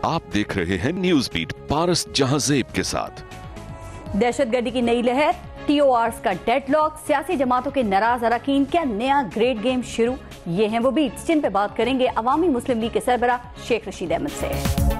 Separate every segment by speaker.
Speaker 1: आप देख रहे हैं न्यूज बीट पारस जहांजेब के साथ।
Speaker 2: दहशतगर्दी की नई लहर, TORs का डेडलॉक, सियासी जमातों के नाराज अरकान, क्या नया ग्रेट गेम शुरू? ये हैं वो बीट्स जिन पे बात करेंगे अवामी मुस्लिम लीग के सरबरा शेख रशीद अहमद से।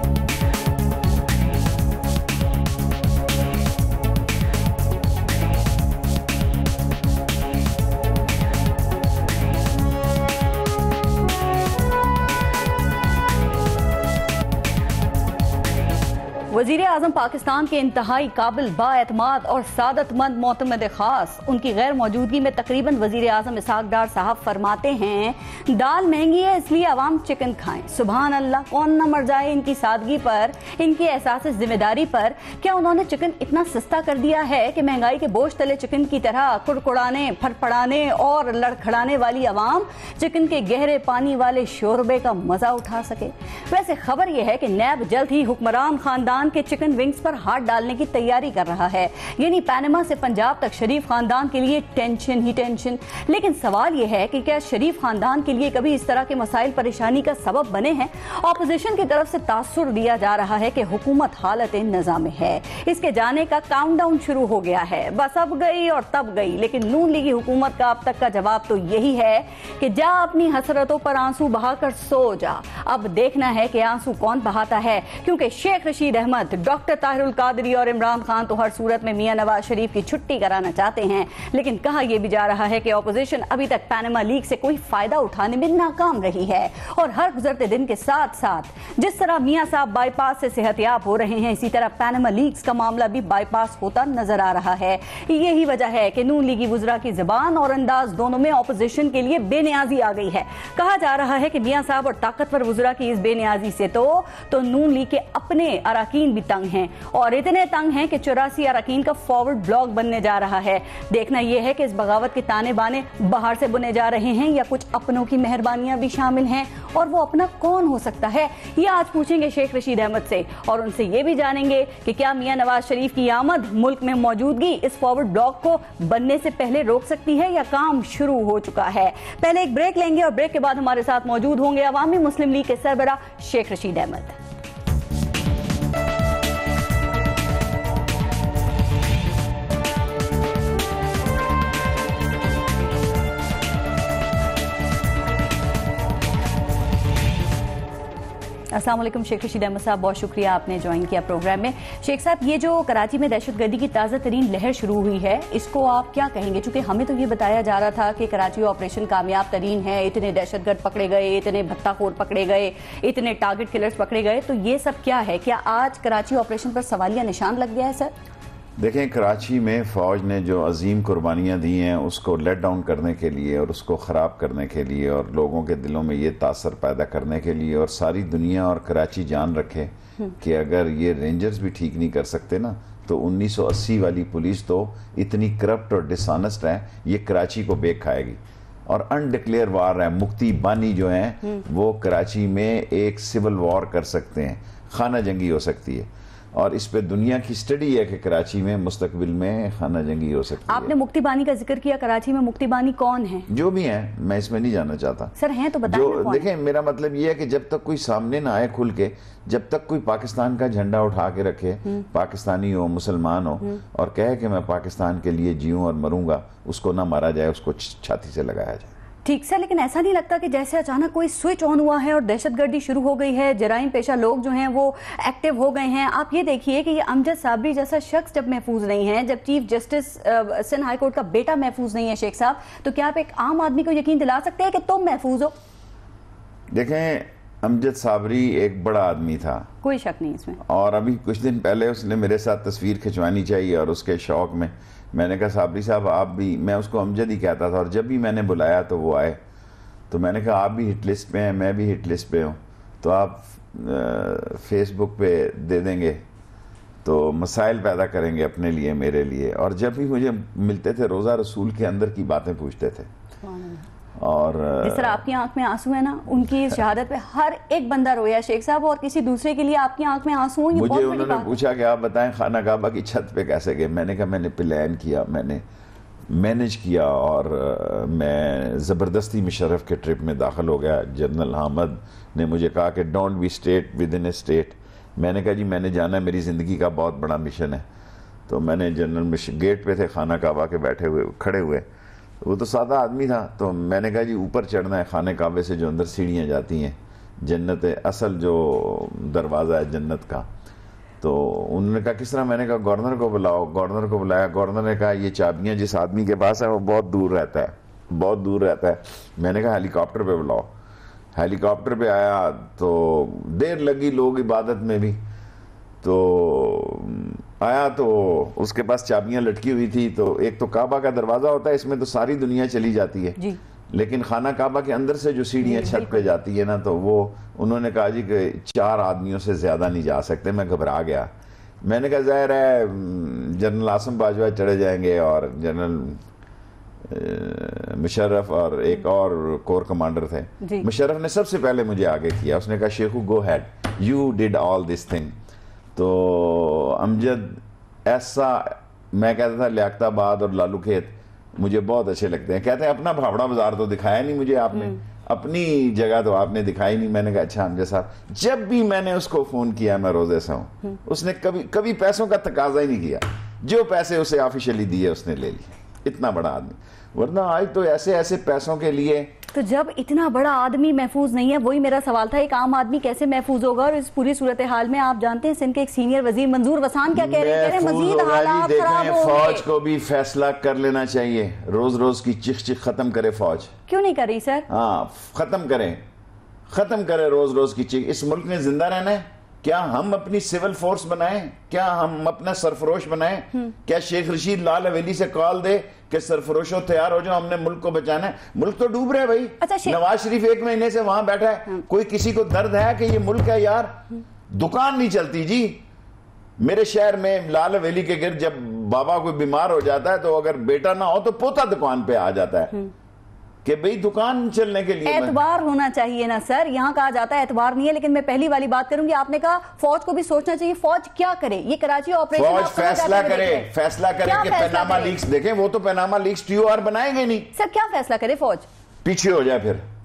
Speaker 2: वज़ीर आज़म पाकिस्तान के इंतहाई काबिल, बाएतमाद और सादतमंद मोतमद खास, उनकी गैर मौजूदगी में तकरीबन वज़ीर आज़म इसहाक डार साहब फरमाते हैं, दाल महंगी है इसलिए अवाम चिकन खाएं। सुबहान अल्लाह, कौन न मर जाए इनकी सादगी पर, इनके एहसास जिम्मेदारी पर। क्या उन्होंने चिकन इतना सस्ता कर दिया है कि महंगाई के बोझ तले चिकन की तरह कुड़कुड़ाने, फड़फड़ाने और लड़खड़ाने वाली अवाम चिकन के गहरे पानी वाले शोरबे का मजा उठा सके? वैसे खबर यह है कि नैब जल्द ही हुक्मरान खानदान के चिकन विंग्स पर हाथ डालने की तैयारी कर रहा है, यानी पैनमा से पंजाब तक शरीफ खानदान के लिए टेंशन ही टेंशन। लेकिन सवाल यह है कि क्या शरीफ खानदान के लिए कभी इस तरह के मसाइल परेशानी का सबब बने हैं? ऑपोजिशन की तरफ से तासुर दिया जा रहा है कि हुकूमत हालत निज़ाम में है, इसके जाने का काउंटडाउन शुरू हो गया है। बस अब गई और तब गई। लेकिन नून लीगी हुकूमत का अब तक का जवाब तो यही है कि जा अपनी हसरतों पर आंसू बहाकर सो जा। अब देखना है कि आंसू कौन बहाता है, क्योंकि शेख रशीद अहमद, डॉक्टर ताहिरुल कादरी और इमरान खान तो हर सूरत में मियां नवाज शरीफ की छुट्टी कराना चाहते हैं। लेकिन कहा यह भी जा रहा है कि ऑपोजिशन अभी तक पैनमा लीग से कोई फायदा उठाने में नाकाम रही है। और हर गुजरते दिन के साथ साथ जिस तरह मियां साहब बाईपास से सेहतयाब हो रहे हैं, इसी तरह पैनमा लीग्स का मामला भी बाईपास होता नजर आ रहा है। यही वजह है कि नून लीगी वुज़रा की जबान और अंदाज दोनों में ऑपोजिशन के लिए बेनियाजी आ गई है। कहा जा रहा है कि मियां साहब और ताकतवर वुज़रा की इस बेनियाजी से तो नून लीग के अपने अरकान भी तंग हैं, और इतने तंग हैं कि 84 अरकान का फॉरवर्ड ब्लॉक बनने जा रहा है। देखना यह है कि इस बगावत के ताने बाने बाहर से बुने जा रहे हैं या कुछ अपनों की मेहरबानियां भी शामिल हैं, और वो अपना कौन हो सकता है, ये आज पूछेंगे शेख रशीद अहमद से। और उनसे ये भी जानेंगे कि क्या मियां नवाज शरीफ की आमद मुल्क में मौजूदगी इस फॉरवर्ड ब्लॉक को बनने से पहले रोक सकती है या काम शुरू हो चुका है। पहले एक ब्रेक लेंगे और ब्रेक के बाद हमारे साथ मौजूद होंगे अवामी मुस्लिम लीग के सरबरा शेख रशीद अहमद। अस्सलाम वालेकुम शेख रशीद अहमद साहब, बहुत शुक्रिया आपने ज्वाइन किया प्रोग्राम में। शेख साहब, ये जो कराची में दहशतगर्दी की ताज़ा तरीन लहर शुरू हुई है, इसको आप क्या कहेंगे? चूंकि हमें तो ये बताया जा रहा था कि कराची ऑपरेशन कामयाब तरीन है, इतने दहशतगर्द पकड़े गए, इतने भत्ताखोर पकड़े गए, इतने टारगेट किलर्स पकड़े गए, तो ये सब क्या है? क्या आज कराची ऑपरेशन पर सवालिया निशान लग गया है सर?
Speaker 3: देखें, कराची में फ़ौज ने जो अजीम कुर्बानियाँ दी हैं उसको लेट डाउन करने के लिए और उसको ख़राब करने के लिए और लोगों के दिलों में ये तासर पैदा करने के लिए, और सारी दुनिया और कराची जान रखे कि अगर ये रेंजर्स भी ठीक नहीं कर सकते ना, तो 1980 वाली पुलिस तो इतनी करप्ट और डिसऑनेस्ट है, ये कराची को बेक खाएगी। और अनडिक्लेयर वार है, मुक्ति बानी जो हैं वो कराची में एक सिविल वॉर कर सकते हैं, खाना जंगी हो सकती है। और इस पे दुनिया की स्टडी है कि कराची में मुस्तकबिल में खाना जंगी हो सकती है।
Speaker 2: आपने मुक्ति बानी का जिक्र किया, कराची में मुक्ति बानी कौन है?
Speaker 3: जो भी है, मैं इसमें नहीं जाना चाहता
Speaker 2: सर, हैं तो बताएं।
Speaker 3: देखें, मेरा मतलब ये है कि जब तक कोई सामने ना आए खुल के, जब तक कोई पाकिस्तान का झंडा उठा के रखे, पाकिस्तानी हो, मुसलमान हो, और कहे कि मैं पाकिस्तान के लिए जीऊं और मरूंगा, उसको ना मारा जाए, उसको छाती से लगाया जाए।
Speaker 2: ठीक सर, लेकिन ऐसा नहीं लगता कि जैसे अचानक कोई स्विच ऑन हुआ है और दहशतगर्दी शुरू हो गई है, जराइम पेशा लोग जो हैं वो एक्टिव हो गए हैं? आप ये देखिए कि ये अमजद साबरी जैसा शख्स जब महफूज नहीं है, जब chief justice Sindh high court का बेटा महफूज नहीं है शेख साहब, तो क्या आप एक आम आदमी को यकीन दिला सकते हैं कि तुम महफूज हो?
Speaker 3: देखें, अमजद साबरी एक बड़ा आदमी था,
Speaker 2: कोई शक नहीं इसमें।
Speaker 3: और अभी कुछ दिन पहले उसने मेरे साथ तस्वीर खिंचवानी चाहिए, और उसके शौक में मैंने कहा साबरी साहब आप भी, मैं उसको अमजद ही कहता था, और जब भी मैंने बुलाया तो वो आए, तो मैंने कहा आप भी हिट लिस्ट पे हैं, मैं भी हिट लिस्ट पे हूँ, तो आप फेसबुक पे दे देंगे तो मसाइल पैदा करेंगे अपने लिए, मेरे लिए। और जब भी मुझे मिलते थे रोज़ा रसूल के अंदर की बातें पूछते थे। और
Speaker 2: जिस तरह आपकी आंख में आंसू है ना, उनकी शहादत पे हर एक बंदा रोया शेख साहब, और किसी दूसरे के लिए आपकी आंख में आंसू हो,
Speaker 3: मुझे उन्होंने पूछा कि आप बताएं खाना काबा की छत पे कैसे गए। मैंने कहा मैंने प्लान किया, मैंने मैनेज किया, और मैं ज़बरदस्ती मुशर्रफ के ट्रिप में दाखिल हो गया। जनरल अहमद ने मुझे कहा कि don't be state with in A state, मैंने कहा जी मैंने जाना है, मेरी ज़िंदगी का बहुत बड़ा मिशन है। तो मैंने जनरल मिशन गेट पे थे खाना काबा के बैठे हुए खड़े हुए, वो तो सादा आदमी था, तो मैंने कहा जी ऊपर चढ़ना है खाने काबे से जो अंदर सीढ़ियाँ जाती हैं, जन्नत असल जो दरवाज़ा है जन्नत का। तो उन्होंने कहा किस तरह? मैंने कहा गवर्नर को बुलाओ। गवर्नर को बुलाया, गवर्नर ने कहा ये चाबियाँ जिस आदमी के पास है वो बहुत दूर रहता है, बहुत दूर रहता है। मैंने कहा हेलीकॉप्टर पे बुलाओ। हेलीकॉप्टर पे आया तो देर लगी, लोग इबादत में भी, तो आया तो उसके पास चाबियां लटकी हुई थी। तो एक तो काबा का दरवाज़ा होता है, इसमें तो सारी दुनिया चली जाती है जी। लेकिन खाना काबा के अंदर से जो सीढ़ियाँ छत पे जाती है ना, तो वो उन्होंने कहा जी कि 4 आदमियों से ज़्यादा नहीं जा सकते। मैं घबरा गया। मैंने कहा ज़ाहिर है जनरल आसिम बाजवा चढ़े जाएंगे और जनरल मुशर्रफ और एक और कोर कमांडर थे। मुशर्रफ ने सबसे पहले मुझे आगे किया, उसने कहा Shekhu go ahead, you did all this thing. तो अमजद ऐसा, मैं कहता था लियाकताबाद और लालू खेत मुझे बहुत अच्छे लगते हैं। कहते हैं अपना भावड़ा बाजार तो दिखाया नहीं मुझे आपने, अपनी जगह तो आपने दिखाई नहीं। मैंने कहा अच्छा अमजद साहब, जब भी मैंने उसको फोन किया मैं रोजे से हूँ, उसने कभी पैसों का तकाजा ही नहीं किया। जो पैसे उसे ऑफिशियली दिए उसने ले लिए। इतना बड़ा आदमी, वरना आज तो ऐसे ऐसे पैसों के लिए।
Speaker 2: तो जब इतना बड़ा आदमी महफूज नहीं है, वही मेरा सवाल था, एक आम आदमी कैसे महफूज होगा? और इस पूरी सूरत हाल में आप जानते हैं सिंध के एक सीनियर वजीर मंजूर वसान क्या कह रहे हैं? मजीद हालात खराब हो गए।
Speaker 3: फौज को भी फैसला कर लेना चाहिए, रोज रोज की चिख खत्म करे फौज।
Speaker 2: क्यों नहीं कर रही सर?
Speaker 3: हाँ खत्म करे रोज रोज की चिख। इस मुल्क ने जिंदा रहना है। क्या हम अपनी सिविल फोर्स बनाएं? क्या हम अपना सरफरोश बनाएं? क्या शेख रशीद लाल हवेली से कॉल दे कि सरफरोशों तैयार हो जाओ, हमने मुल्क को बचाना है? मुल्क तो डूब रहा है भाई। अच्छा, नवाज शरीफ 1 महीने से वहां बैठा है। कोई किसी को दर्द है कि ये मुल्क है यार? दुकान नहीं चलती जी। मेरे शहर में लाल हवेली के गिर्द जब बाबा कोई बीमार हो जाता है तो अगर बेटा ना हो तो पोता दुकान पे आ जाता है कि भाई दुकान चलने के लिए
Speaker 2: एतबार होना चाहिए ना सर। यहाँ कहा जाता है एतबार नहीं है, लेकिन मैं पहली वाली बात करूंगी। आपने कहा फौज को भी सोचना चाहिए। फौज क्या करे? ये कराची ऑपरेशन
Speaker 3: फौज फैसला करे कि पनामा लीक्स देखें। वो तो पनामा लीक्स TOR बनाएंगे नहीं
Speaker 2: सर। क्या फैसला करे? फौज
Speaker 3: पीछे हो जाए,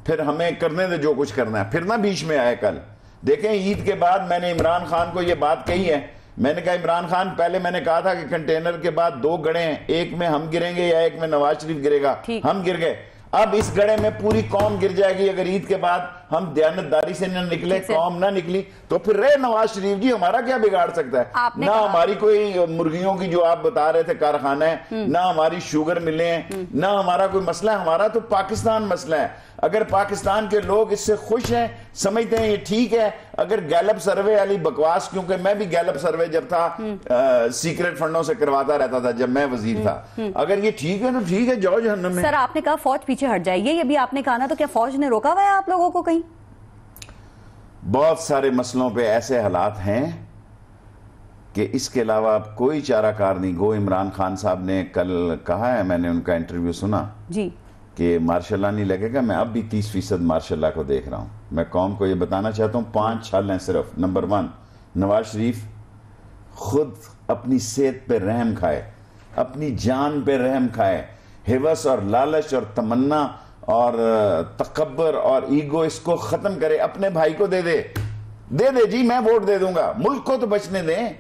Speaker 3: फिर हमें करने दे जो कुछ करना है, फिर ना बीच में आए। कल देखें ईद के बाद मैंने इमरान खान को ये बात कही है। मैंने कहा इमरान खान, पहले मैंने कहा था कि कंटेनर के बाद 2 गड़े हैं, एक में हम गिरेंगे या एक में नवाज शरीफ गिरेगा। हम गिर गए। अब इस गड़े में पूरी कौम गिर जाएगी अगर ईद के बाद हम दयानतदारी से न निकले, कौम ना निकली तो फिर रहे नवाज शरीफ जी। हमारा क्या बिगाड़ सकता है? ना हमारी कोई मुर्गियों की जो आप बता रहे थे कारखाना है, ना हमारी शुगर मिले हैं, ना हमारा कोई मसला है। हमारा तो पाकिस्तान मसला है। अगर पाकिस्तान के लोग इससे खुश हैं, समझते हैं ये ठीक है, अगर गैलप सर्वे वाली बकवास, क्योंकि मैं भी गैलप सर्वे जब था सीक्रेट फंडों से करवाता रहता था जब मैं वजीर था, अगर ये ठीक है तो ठीक है, जाओ जहन्नम में।
Speaker 2: सर आपने कहा फौज पीछे हट जाएगी, ये भी आपने कहा ना, तो क्या फौज ने रोका हुआ है आप लोगों को कहीं?
Speaker 3: बहुत सारे मसलों पे ऐसे हालात हैं कि इसके अलावा कोई चाराकार नहीं। गो इमरान खान साहब ने कल कहा है, मैंने उनका इंटरव्यू सुना जी, कि मार्शल्लाह नहीं लगेगा। मैं अब भी 30% मार्शल्लाह को देख रहा हूं। मैं कौम को ये बताना चाहता हूं 5 छल हैं सिर्फ। नंबर 1, नवाज शरीफ खुद अपनी सेहत पे रहम खाए, अपनी जान पे रहम खाए। हिवस और लालच और तमन्ना और तकब्बर और ईगो इसको खत्म करे। अपने भाई को दे दे जी, मैं वोट दे दूंगा। मुल्क को तो बचने दें।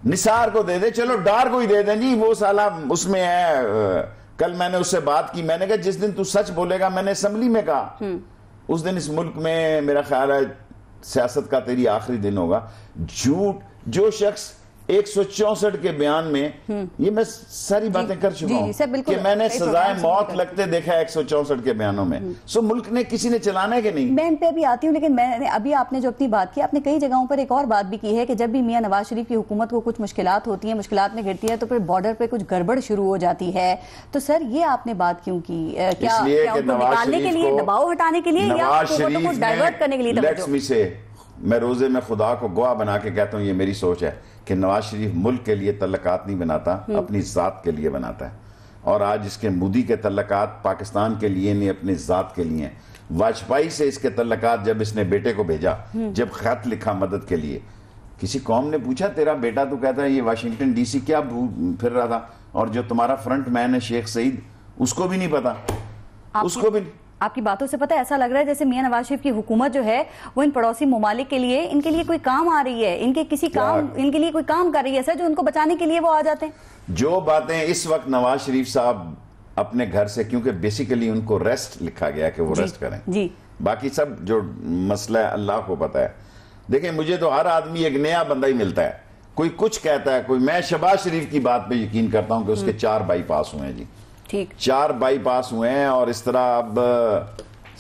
Speaker 3: निसार को दे दे, चलो डार को ही दे दें जी, वो साला उसमें है। कल मैंने उससे बात की, मैंने कहा जिस दिन तू सच बोलेगा, मैंने असेंबली में कहा, उस दिन इस मुल्क में मेरा ख्याल है सियासत का तेरी आखिरी दिन होगा। झूठ, जो शख्स 164 के बयान में, ये मैं सारी बातें कर चुका हूं कि मैंने सजाए मौत लगते देखा है 164 के बयानों में। सो मुल्क ने किसी ने चलाना है कि नहीं?
Speaker 2: मैं इन पे भी आती हूँ, लेकिन मैंने अभी आपने जो अपनी बात की, आपने कई जगहों पर एक और बात भी की है कि जब भी मियां नवाज शरीफ की हुकूमत को कुछ मुश्किलात होती हैं, मुश्किलात में गिरती है, तो फिर बॉर्डर पे कुछ गड़बड़ शुरू हो जाती है। तो सर ये आपने बात क्यों की? क्या निकालने के लिए, दबाव हटाने के लिए, या कुछ डाइवर्ट करने के लिए?
Speaker 3: मैं रोजे में खुदा को गवाह बना के कहता हूँ, ये मेरी सोच है कि नवाज शरीफ मुल्क के लिए तल्लकात नहीं बनाता, अपनी जात के लिए बनाता है। और आज इसके मोदी के तल्लकात पाकिस्तान के लिए नहीं, अपनी जात के लिए। वाजपेयी से इसके तल्लकात जब इसने बेटे को भेजा, जब खत लिखा मदद के लिए, किसी कौम ने पूछा तेरा बेटा, तू कहता है ये वाशिंगटन DC क्या फिर रहा था, और जो तुम्हारा फ्रंट मैन है शेख सईद, उसको भी नहीं पता, उसको भी।
Speaker 2: आपकी बातों से पता है, ऐसा लग रहा है जैसे मियां नवाज शरीफ की हुकूमत जो है वो इन पड़ोसी ममालिक के लिए, इनके लिए कोई काम आ रही है, इनके लिए कोई काम कर रही है सर, जो उनको बचाने के लिए वो आ जाते हैं।
Speaker 3: जो बातें इस वक्त नवाज शरीफ साहब अपने घर से, क्योंकि बेसिकली उनको रेस्ट लिखा गया कि वो रेस्ट करें जी, बाकी सब जो मसला है अल्लाह को पता है। देखिए, मुझे तो हर आदमी एक नया बंदा ही मिलता है, कोई कुछ कहता है, कोई, मैं शहबाज शरीफ की बात पे यकीन करता हूं कि उसके 4 बाईपास हुए हैं जी, ठीक 4 बाईपास हुए हैं, और इस तरह अब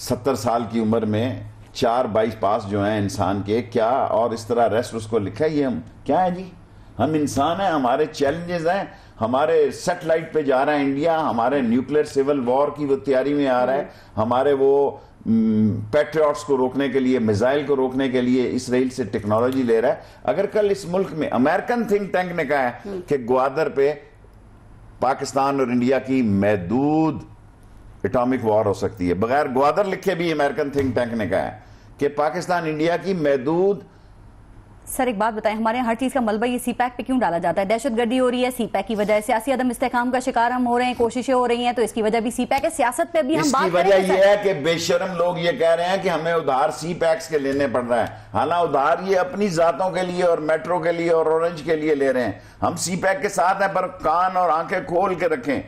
Speaker 3: 70 साल की उम्र में 4 बाईपास जो हैं इंसान के, क्या और इस तरह रेस्ट उसको लिखा है। ये हम क्या है जी, हम इंसान हैं, हमारे चैलेंजेस हैं, हमारे सैटेलाइट पे जा रहा है इंडिया, हमारे न्यूक्लियर सिविल वॉर की वो तैयारी में आ रहा है, हमारे वो पैट्रियट्स को रोकने के लिए, मिसाइल को रोकने के लिए इसराइल से टेक्नोलॉजी ले रहा है। अगर कल इस मुल्क में अमेरिकन थिंक टैंक ने कहा है कि ग्वादर पे पाकिस्तान और इंडिया की महदूद एटॉमिक वॉर हो सकती है, बगैर ग्वादर लिखे भी अमेरिकन थिंक टैंक ने कहा है कि पाकिस्तान इंडिया की महदूद।
Speaker 2: सर एक बात बताएं, हमारे यहाँ हर चीज का मलबा ये सीपैक पे क्यों डाला जाता है? दहशतगर्दी हो रही है सीपैक की वजह, सियासी अदम इस्तेकाम का शिकार हम हो रहे हैं, कोशिशें हो रही हैं, तो इसकी वजह भी सीपैक है। सियासत पे भी हम बात करें।
Speaker 3: इसकी वजह यह है कि बेशरम लोग ये कह रहे हैं कि हमें उधार सीपैक्स के लेने पड़ रहा है, हालांकि उधार ये अपनी जातों के लिए और मेट्रो के लिए और ऑरेंज के लिए ले रहे हैं। हम सीपैक के साथ हैं, पर कान और आंखें खोल के रखें,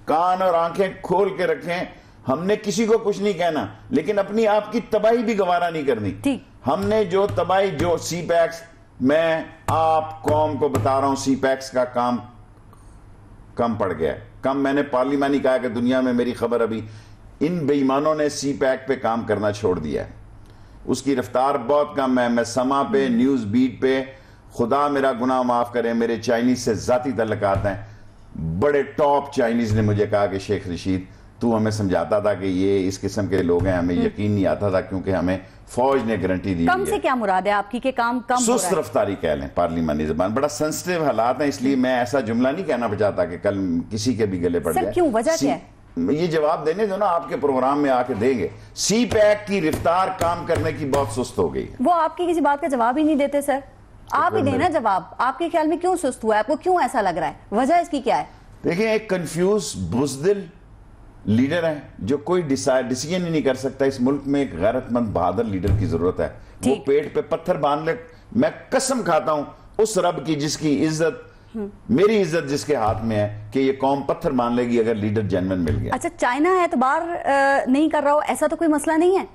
Speaker 3: कान और आंखें खोल के रखें। हमने किसी को कुछ नहीं कहना, लेकिन अपनी आपकी तबाही भी गवारा नहीं करनी। हमने जो तबाही, जो सीपैक्स, मैं आप कौम को बता रहा हूं, सीपैक्स का काम कम पड़ गया है, कम। मैंने पार्लियामानी कहा कि दुनिया में मेरी खबर, अभी इन बेईमानों ने सीपैक पे काम करना छोड़ दिया है, उसकी रफ्तार बहुत कम है। मैं समा पे, न्यूज बीट पे, खुदा मेरा गुनाह माफ करे, मेरे चाइनीज से जाती तल्लुकात हैं, बड़े टॉप चाइनीज ने मुझे कहा कि शेख रशीद तू हमें समझाता था कि ये इस किस्म के लोग हैं, हमें यकीन नहीं आता था, क्योंकि हमें फौज ने गारंटी दी।
Speaker 2: कम से क्या मुराद है आपकी के काम कम?
Speaker 3: सुस्त रफ्तारी कह लें, पार्लियामानी ज़बान, बड़ा सेंसिटिव हालात हैं, इसलिए मैं ऐसा जुमला नहीं कहना चाहता कि कल किसी के भी गले पड़ जाए।
Speaker 2: क्यों, वजह क्या है?
Speaker 3: ये जवाब देने दो ना, आपके प्रोग्राम में आके देंगे। सीपैक की रफ्तार काम करने की बहुत सुस्त हो गई।
Speaker 2: वो आपकी किसी बात का जवाब ही नहीं देते सर, आप ही देना जवाब। आपके ख्याल में क्यों सुस्त हुआ है, आपको क्यों ऐसा लग रहा है, वजह इसकी क्या है?
Speaker 3: देखिए, एक कंफ्यूज बुज़दिल लीडर है जो कोई डिसीजन ही नहीं कर सकता। इस मुल्क में एक गैरतमंद बहादुर लीडर की जरूरत है। वो पेट पे पत्थर बांध ले। मैं कसम खाता हूं उस रब की जिसकी इज्जत, मेरी इज्जत जिसके हाथ में है, कि ये कौम पत्थर मान लेगी अगर लीडर जेन्युइन मिल गया।
Speaker 2: अच्छा, चाइना एतबार नहीं कर रहा हो, ऐसा तो कोई मसला नहीं है?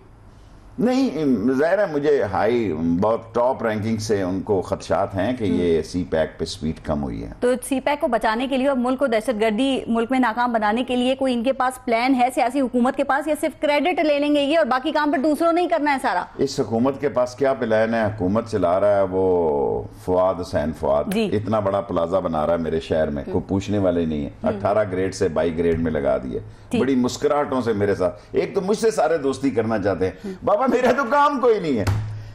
Speaker 3: नहीं, जाहिर है मुझे हाई, बहुत टॉप रैंकिंग से उनको खदशात हैं कि ये सीपैक पे स्पीड कम हुई है।
Speaker 2: तो सीपैक को बचाने के लिए और मुल्क को दहशतगर्दी मुल्क में नाकाम बनाने के लिए कोई इनके पास प्लान है सियासी हुकूमत के पास, या सिर्फ क्रेडिट ले लेंगे ये और बाकी काम पर दूसरों नहीं करना है सारा?
Speaker 3: इस हुकूमत के पास क्या प्लान है? हुकूमत चला रहा है वो फवाद हुसैन फवाद, इतना बड़ा प्लाजा बना रहा है मेरे शहर में, कोई पूछने वाले नहीं है। 18 ग्रेड से 22 ग्रेड में लगा दिए, बड़ी मुस्कुराहटों से मेरे साथ। एक तो मुझसे सारे दोस्ती करना चाहते हैं, बाबा मेरा तो काम कोई नहीं है,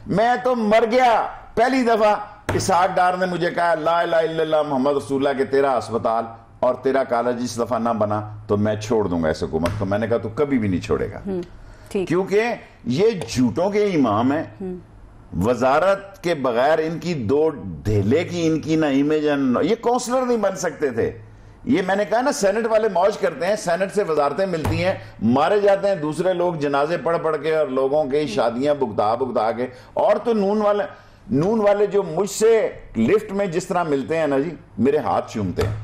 Speaker 3: मैं तो मर गया। पहली दफा इसहाक डार ने मुझे कहा ला इलाहा इल्लल्लाह मोहम्मद रसूलुल्लाह के तेरा अस्पताल और तेरा कॉलेज इस दफा ना बना तो मैं छोड़ दूंगा इस हुकूमत को। मैंने कहा तू कभी भी नहीं छोड़ेगा, क्योंकि ये झूठों के इमाम है। वजारत के बगैर इनकी 2 ढेले की इनकी ना इमेज, ये काउंसलर नहीं बन सकते थे। ये मैंने कहा ना, सेनेट वाले मौज करते हैं, सेनेट से वजारतें मिलती हैं, मारे जाते हैं दूसरे लोग जनाजे पढ़ पढ़ के और लोगों की शादियां भुगता के। और तो नून वाले जो मुझसे लिफ्ट में जिस तरह मिलते हैं ना जी, मेरे हाथ चूमते हैं।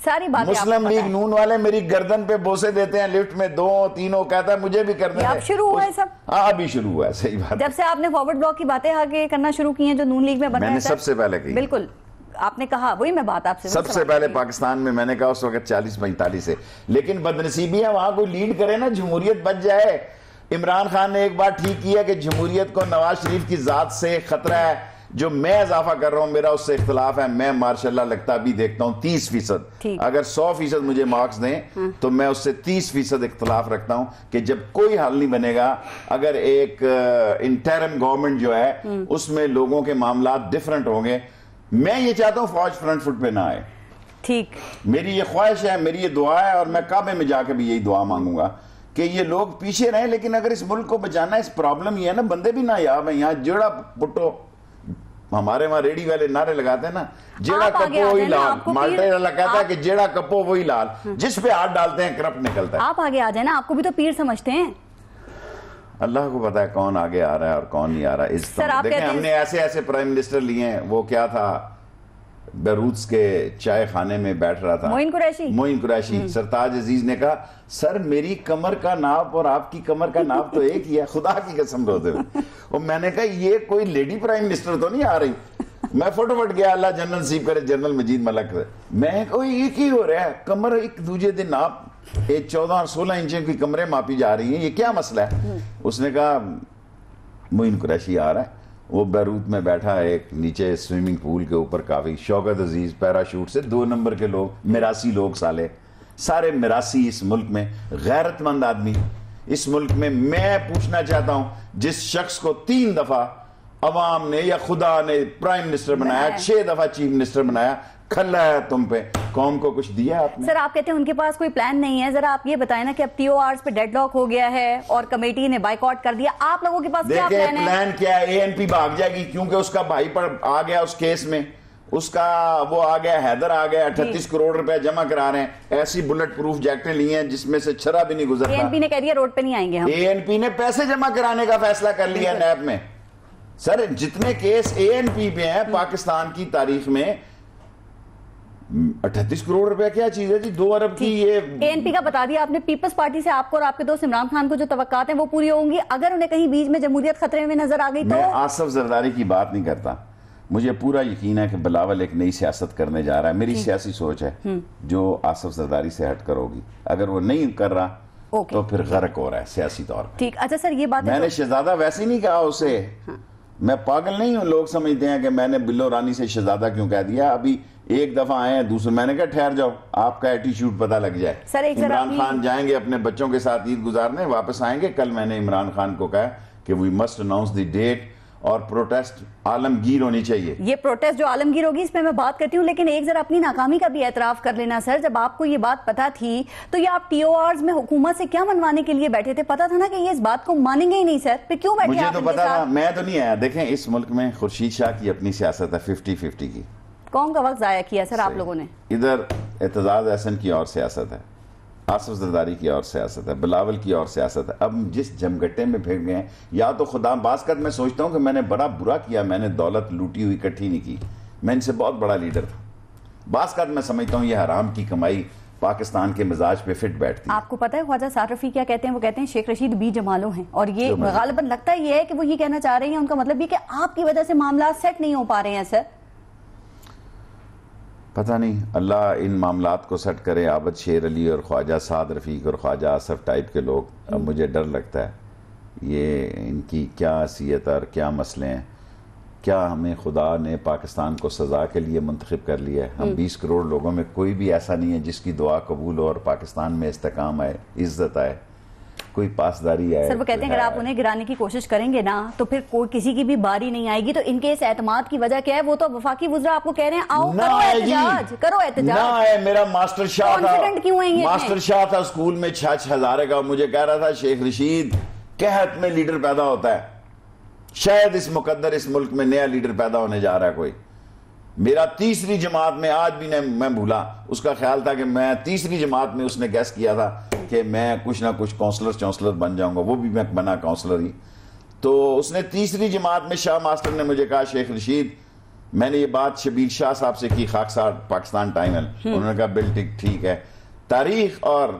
Speaker 2: सारी बातें
Speaker 3: मुस्लिम लीग नून वाले मेरी गर्दन पे बोसे देते हैं लिफ्ट में, 2-3 कहता है मुझे भी करने
Speaker 2: दे। अब शुरू हुआ है सब?
Speaker 3: हाँ, अभी शुरू हुआ है। सही बात, जब
Speaker 2: से आपने फॉरवर्ड ब्लॉक की बातें आगे करना शुरू की हैं जो नून लीग में बना है,
Speaker 3: मैंने सबसे पहले की।
Speaker 2: बिल्कुल आपने कहा, वही मैं बात आपसे
Speaker 3: सबसे पहले पाकिस्तान में मैंने कहा उस वक्त 40-45 से। लेकिन बदनसीबी है, वहां कोई लीड करे ना, जमहूरियत बच जाए। इमरान खान ने एक बार ठीक किया कि जमहूरियत को नवाज शरीफ की जात से खतरा है, जो मैं इजाफा कर रहा हूं मेरा उससे इख्तलाफ है। मैं मार्शाल्लाह लगता भी देखता हूं 30%, अगर 100% मुझे मार्क्स दें तो मैं उससे 30% इख्तलाफ रखता हूं कि जब कोई हल नहीं बनेगा, अगर एक इंटरिम गवर्नमेंट जो है उसमें लोगों के मामला डिफरेंट होंगे। मैं ये चाहता हूं फौज फ्रंट फुट पे ना आए, ठीक, मेरी ये ख्वाहिश है, मेरी ये दुआ है, और मैं काबे में जाकर भी यही दुआ मांगूंगा कि ये लोग पीछे रहे। लेकिन अगर इस मुल्क को बचाना, इस प्रॉब्लम ये है ना, बंदे भी ना याद है। यहाँ जेड़ा पुट्टो, हमारे वहां रेडी वाले नारे लगाते हैं ना, जेड़ा कपो वही लाल, माल्टे वाला कहता है कि जेड़ा कपो वही लाल, जिस पे हाथ डालते हैं करप्ट निकलता है।
Speaker 2: आप आगे आ जाए ना, आपको भी तो पीर समझते हैं।
Speaker 3: अल्लाह को पता है कौन आगे आ रहा है और कौन नहीं आ रहा है। इस देखें हमने ऐसे ऐसे प्राइम मिनिस्टर लिए हैं। वो क्या था, बेरूत के चाय खाने में बैठ रहा था मोइन कुरैशी, सरताज अजीज ने कहा सर मेरी कमर का नाप और आपकी कमर का नाप तो एक ही है, खुदा की कसम रोते हुए। और मैंने कहा ये कोई लेडी प्राइम मिनिस्टर तो नहीं आ रही। मैं फटाफट गया, अल्लाह जनरल नसीब करे, जनरल मजीद मलक, मैं कोई एक ही हो रहा है, कमर एक दूजे दिन नाप 14 और 16 इंच की कमरे मापी जा रही हैं, ये क्या मसला है। उसने कहा मोइन कुरैशी आ रहा है, वो बैरूत में बैठा है एक नीचे स्विमिंग पूल के ऊपर, काफी शौकत अजीज पैराशूट से 2 नंबर के लोग, मिरासी लोग, सारे मिरासी इस मुल्क में, गैरतमंद आदमी इस मुल्क में। मैं पूछना चाहता हूं जिस शख्स को 3 दफा अवाम ने या खुदा ने प्राइम मिनिस्टर बनाया, 6 दफा चीफ मिनिस्टर बनाया, खल्ला है तुम पे, कौम को कुछ दिया आपने?
Speaker 2: सर आप कहते हैं उनके पास कोई प्लान नहीं है, जरा आप ये बताएं ना कि अब TORs पे डेडलॉक हो गया है और कमेटी ने बाइकआउट कर दिया, आप लोगों के पास क्या प्लान है?
Speaker 3: प्लान क्या है, ANP भाग जाएगी क्योंकि उसका भाई पर आ गया उस केस में, उसका वो आ गया, हैदर आ गया, 38 करोड़ रुपए जमा करा रहे हैं। ऐसी बुलेट प्रूफ जैकेटें ली हैं जिसमें से छरा भी नहीं गुजरता।
Speaker 2: ANP ने कह दिया रोड पे नहीं आएंगे हम।
Speaker 3: ANP ने पैसे जमा कराने का फैसला कर लिया नैब में। सर जितने केस ANP पे हैं पाकिस्तान की तारीख में, 38 करोड़ रुपए क्या चीज है जी, 2 अरब की ये
Speaker 2: ANP का बता दिया आपने। पीपल्स पार्टी से आपको और आपके दोस्त इमरान खान को जो तवक्कात हैं वो पूरी होंगी, अगर उन्हें कहीं बीच में जमहूरियत खतरे में नजर आ गई तो?
Speaker 3: मैं आसिफ जरदारी की बात नहीं करता, मुझे पूरा यकीन है कि बिलावल एक नई सियासत करने जा रहा है। मेरी सियासी सोच है जो आसिफ जरदारी से हट कर होगी, अगर वो नहीं कर रहा तो फिर गर्क हो रहा है सियासी तौर पर।
Speaker 2: ठीक, अच्छा सर ये बात
Speaker 3: मैंने शहजादा वैसे ही नहीं कहा उसे, मैं पागल नहीं हूं। लोग समझते हैं कि मैंने बिल्लो रानी से शहजादा क्यों कह दिया, अभी एक दफा आए हैं, दूसरे मैंने कहा ठहर जाओ, आपका एटीट्यूड पता लग जाए।
Speaker 2: सर
Speaker 3: इमरान खान जाएंगे अपने बच्चों के साथ ईद गुजारने, वापस आएंगे। कल मैंने इमरान खान को कहा कि we must announce the date और प्रोटेस्ट आलमगीर होनी चाहिए।
Speaker 2: ये प्रोटेस्ट जो आलमगीर होगी इस पे मैं बात करती हूँ, लेकिन एक जरा अपनी नाकामी का भी एतराफ कर लेना सर। जब आपको ये बात पता थी तो ये आप TORs में हुकूमत से क्या मनवाने के लिए बैठे थे? पता था ना कि ये इस बात को मानेंगे ही नहीं सर, फिर क्यों बैठे?
Speaker 3: मुझे तो पता था, मैं तो नहीं आया। देखें इस मुल्क में खुर्शीद शाह की अपनी सियासत है 50-50 की।
Speaker 2: कौन का वक्त जाया किया सर आप लोगों ने?
Speaker 3: इधर एतजाज अहसन की और सियासत है, आसिफ जरदारी की और सियासत है, बिलावल की और सियासत है। अब जिस जमगट्टे में फेंक गए हैं, या तो खुदा बासकत मैं सोचता हूं कि मैंने बड़ा बुरा किया, मैंने दौलत लूटी हुई इकट्ठी नहीं की, मैं इनसे बहुत बड़ा लीडर था। बासकत मैं समझता हूं ये हराम की कमाई पाकिस्तान के मिजाज पे फिट बैठती है।
Speaker 2: आपको पता है ख्वाजा साद रफी क्या कहते हैं? वो कहते हैं शेख रशीद बी जमालो हैं, और ये गालिबन लगता है ये है कि वो ये कहना चाह रहे हैं, उनका मतलब ये कि आपकी वजह से मामला सेट नहीं हो पा रहे हैं सर।
Speaker 3: पता नहीं, अल्लाह इन मामलात को सेट करे। आबद शेर अली और ख्वाजा साद रफ़ीक और ख्वाजा आसफ टाइप के लोग, अब मुझे डर लगता है ये इनकी क्या हैसियत और क्या मसले हैं। क्या हमें खुदा ने पाकिस्तान को सज़ा के लिए मुंतखब कर लिया है? हम 20 करोड़ लोगों में कोई भी ऐसा नहीं है जिसकी दुआ कबूल हो और पाकिस्तान में इस्तेकाम आए, इज्जत आए, कोई पासदारी आए।
Speaker 2: सर वो कहते हैं अगर आप उन्हें गिराने की कोशिश करेंगे ना तो फिर कोई किसी की भी बारी नहीं आएगी। तो इनके इस एतमाद की वजह क्या है? वो तो वफाकी वज़ीर आपको कह रहे हैं आओ करो एहतजाज, करो एहतजाज।
Speaker 3: ना है, मेरा मास्टर शाह था,
Speaker 2: क्यों है
Speaker 3: मास्टर शाह था स्कूल में 6 हज़ार का, मुझे कह रहा था शेख रशीद कहत में लीडर पैदा होता है, शायद इस मुकद्दर इस मुल्क में नया लीडर पैदा होने जा रहा है कोई। मेरा तीसरी जमात में आज भी मैं भूला, उसका ख्याल था कि मैं तीसरी जमात में उसने गैस किया था कि मैं कुछ ना कुछ काउंसलर बन जाऊंगा, वो भी मैं बना काउंसलर ही। तो उसने तीसरी जमात में शाह मास्टर ने मुझे कहा शेख रशीद, मैंने ये बात शबीर शाह साहब से की, खाकसार पाकिस्तान टाइमल, उन्होंने कहा बिल ठीक है। तारीख और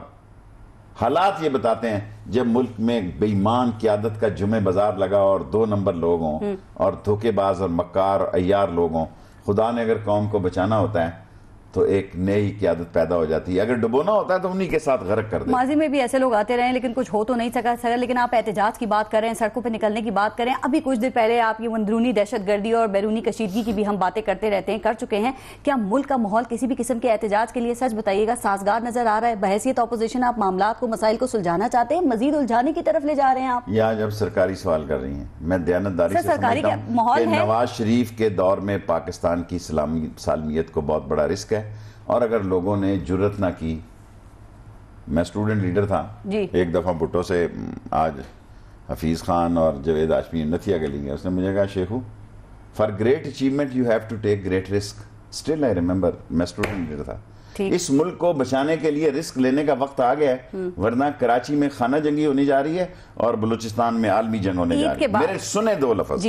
Speaker 3: हालात ये बताते हैं जब मुल्क में बेईमान क़यादत का जुमे बाजार लगा और 2 नंबर लोग हों और धोखेबाज और मक्कार और अय्यार लोग हों, खुदा ने अगर कौम को बचाना होता है तो एक नई क़यादत पैदा हो जाती है, अगर डुबोना होता है तो उन्हीं के साथ गर्क कर दे।
Speaker 2: माजी में भी ऐसे लोग आते रहे लेकिन कुछ हो तो नहीं सका सर। लेकिन आप एहतजाज की बात कर रहे हैं, सड़कों पे निकलने की बात करें, अभी कुछ देर पहले आप ये अंदरूनी दहशतगर्दी और बैरूनी कशीदगी की भी हम बातें करते रहते हैं, कर चुके हैं। क्या मुल्क का माहौल किसी भी किस्म के एहतजाज के लिए सच बताइएगा साजगार नजर आ रहा है? बहैसियत अपोजिशन आप मामलात को, मसाइल को सुलझाना चाहते हैं, मजीद उलझाने की तरफ ले जा रहे हैं आप?
Speaker 3: या जब सरकारी सवाल कर रही हैं, मैं दयानतदारी से
Speaker 2: सरकारी माहौल है।
Speaker 3: नवाज शरीफ के दौर में पाकिस्तान की सालमियत को बहुत बड़ा रिस्क है, और अगर लोगों ने जुर्रत ना की, मैं स्टूडेंट लीडर था एक दफ़ा भुट्टो से, आज हफीज़ खान और जवेद आशमी नथिया गली गए, उसने मुझे कहा Shekhu for great achievement you have to take great risk. Still I remember, मैं स्टूडेंट लीडर था। इस मुल्क को बचाने के लिए रिस्क लेने का वक्त आ गया है, वरना कराची में खाना जंगी होने जा रही है और बलूचिस्तान में आलमी जंग होने जा रही है। मेरे सुने दो लफ्ज,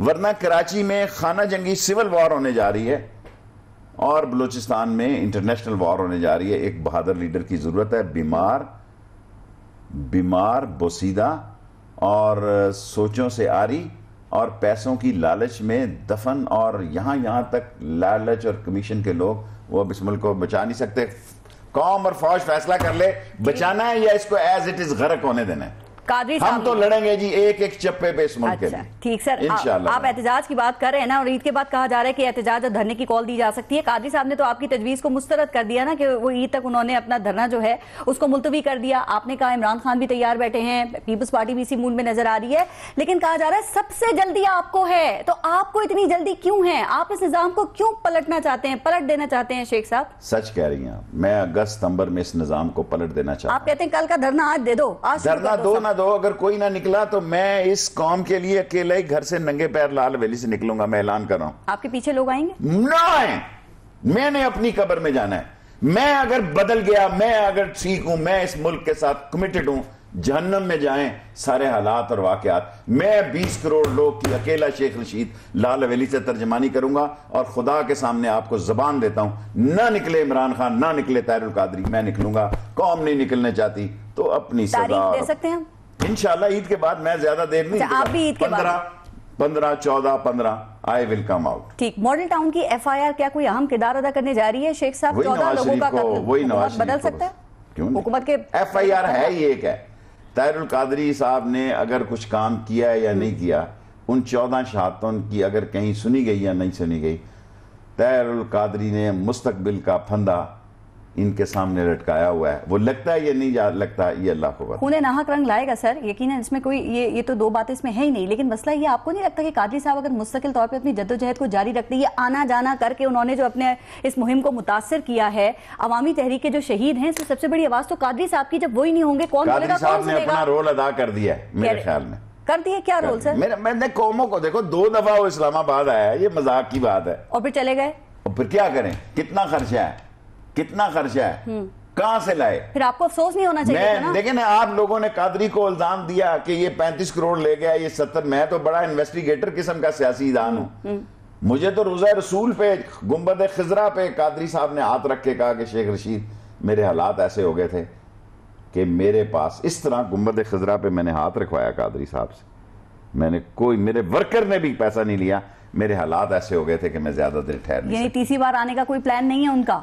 Speaker 3: वरना कराची में खाना जंगी सिविल वॉर होने जा रही है और बलूचिस्तान में इंटरनेशनल वॉर होने जा रही है। एक बहादुर लीडर की जरूरत है, बीमार बोसीदा और सोचों से आरी और पैसों की लालच में दफन, और यहां तक लालच और कमीशन के लोग वो अब इस मुल्क को बचा नहीं सकते। कौम और फौज फैसला कर ले, बचाना है या इसको एज इट इज गर्क होने देना है।
Speaker 2: कादरी
Speaker 3: हम तो लड़ेंगे जी एक एक चप्पे पे इस मुल्क के लिए।
Speaker 2: ठीक सर, आप एहतजाज की बात कर रहे हैं ना, और ईद के बाद कहा जा रहा है कि एहतजाज और धरने की कॉल दी जा सकती है। कादरी साहब ने तो आपकी तजवीज को मुस्तरद कर दिया ना कि वो ईद तक उन्होंने अपना धरना जो है उसको मुलतवी कर दिया। आपने कहा इमरान खान भी तैयार बैठे हैं, पीपल्स पार्टी भी इसी मूड में नजर आ रही है, लेकिन कहा जा रहा है सबसे जल्दी आपको है। तो आपको इतनी जल्दी क्यों है? आप इस निजाम को क्यों पलटना चाहते हैं, पलट देना चाहते हैं? शेख साहब
Speaker 3: सच कह रही हैं, मैं अगस्त सितंबर में इस निजाम को पलट देना चाहता हूं।
Speaker 2: आप कहते हैं कल का धरना आज दे दो, आज
Speaker 3: धरना दो ना दो, अगर कोई ना निकला तो मैं इस कौम के लिए अकेले ही घर से नंगे पैर लाल हवेली से निकलूंगा। मैं ऐलान कर रहा हूं।
Speaker 2: आपके पीछे लोग आएंगे?
Speaker 3: ना आए, मैंने अपनी कब्र में जाना है। मैं अगर बदल गया, मैं अगर ठीक हूं, मैं इस मुल्क के साथ कमिटेड हूं, जहन्नम में जाएं सारे हालात और वाकयात। मैं 20 करोड़ लोग की अकेला शेख रशीद लाल हवेली से तर्जमानी करूंगा और खुदा के सामने आपको जबान देता हूं, ना निकले इमरान खान, ना निकले ताहिरुल कादरी, मैं निकलूंगा। कौम नहीं निकलने चाहती तो अपनी सजा
Speaker 2: दे सकते हैं
Speaker 3: इंशाल्लाह ईद के बाद। मैं ज्यादा देर नहीं,
Speaker 2: आप भी ईद के बाद
Speaker 3: 15, 14, 15 आई विल कम आउट।
Speaker 2: ठीक। मॉडल टाउन की FIR क्या कोई अहम किरदार अदा करने जा रही है शेख साहब? 14 लोगों का कत्ल,
Speaker 3: वही नवाज शरीफ
Speaker 2: बदल सकता है?
Speaker 3: क्यों?
Speaker 2: हुकूमत के
Speaker 3: FIR है ही एक है। ताहिरुल कादरी साहब ने अगर कुछ काम किया है या नहीं किया, उन 14 शहादतों की अगर कहीं सुनी गई या नहीं सुनी गई, ताहिरुल कादरी ने मुस्तकबिल का फंदा इनके सामने लटकाया हुआ है। वो लगता है ये नहीं लगता, ये अल्लाह को पता।
Speaker 2: खूने नाहक रंग लाएगा सर, यकीनन इसमें कोई ये तो दो बातें इसमें है ही नहीं। लेकिन मसला ये, आपको नहीं लगता कि कादरी साहब अगर मुस्तकिल तौर पे अपनी जद्दोजहद को जारी रखते, ये आना जाना करके उन्होंने जो अपने इस मुहिम को मुतासर किया है, अवामी तहरीक के जो शहीद हैं, इसमें सबसे बड़ी आवाज तो कादरी साहब की। जब वही नहीं होंगे कौन बोलेगा, कौन सुनेगा? अपना
Speaker 3: रोल अदा कर दिया है मेरे ख्याल में।
Speaker 2: कर दिए? क्या रोल सर?
Speaker 3: मैंने कौमों को देखो, 2 दफा वो इस्लामाबाद आया है, ये मजाक की बात है,
Speaker 2: और फिर चले गए।
Speaker 3: और फिर क्या करें? कितना खर्चा है, कितना खर्चा है, कहां से लाए?
Speaker 2: फिर आपको अफसोस नहीं होना चाहिए ना?
Speaker 3: लेकिन आप लोगों ने कादरी को इल्जाम दिया कि ये 35 करोड़ ले गया, ये 70। मैं तो बड़ा इन्वेस्टिगेटर किस्म का सियासी ईदान हूं। मुझे तो रोज़ा रसूल पे, गुंबद खिजरा पे कादरी साहब ने हाथ रख के कहा कि शेख रशीद, मेरे हालात ऐसे हो गए थे कि मेरे पास इस तरह गुंबद खिजरा पे मैंने हाथ रखवाया कादरी साहब से, मैंने कोई, मेरे वर्कर ने भी पैसा नहीं लिया, मेरे हालात ऐसे हो गए थे कि मैं ज्यादा देर ठहर नहीं।
Speaker 2: यानी तीसरी बार आने का कोई प्लान नहीं है उनका?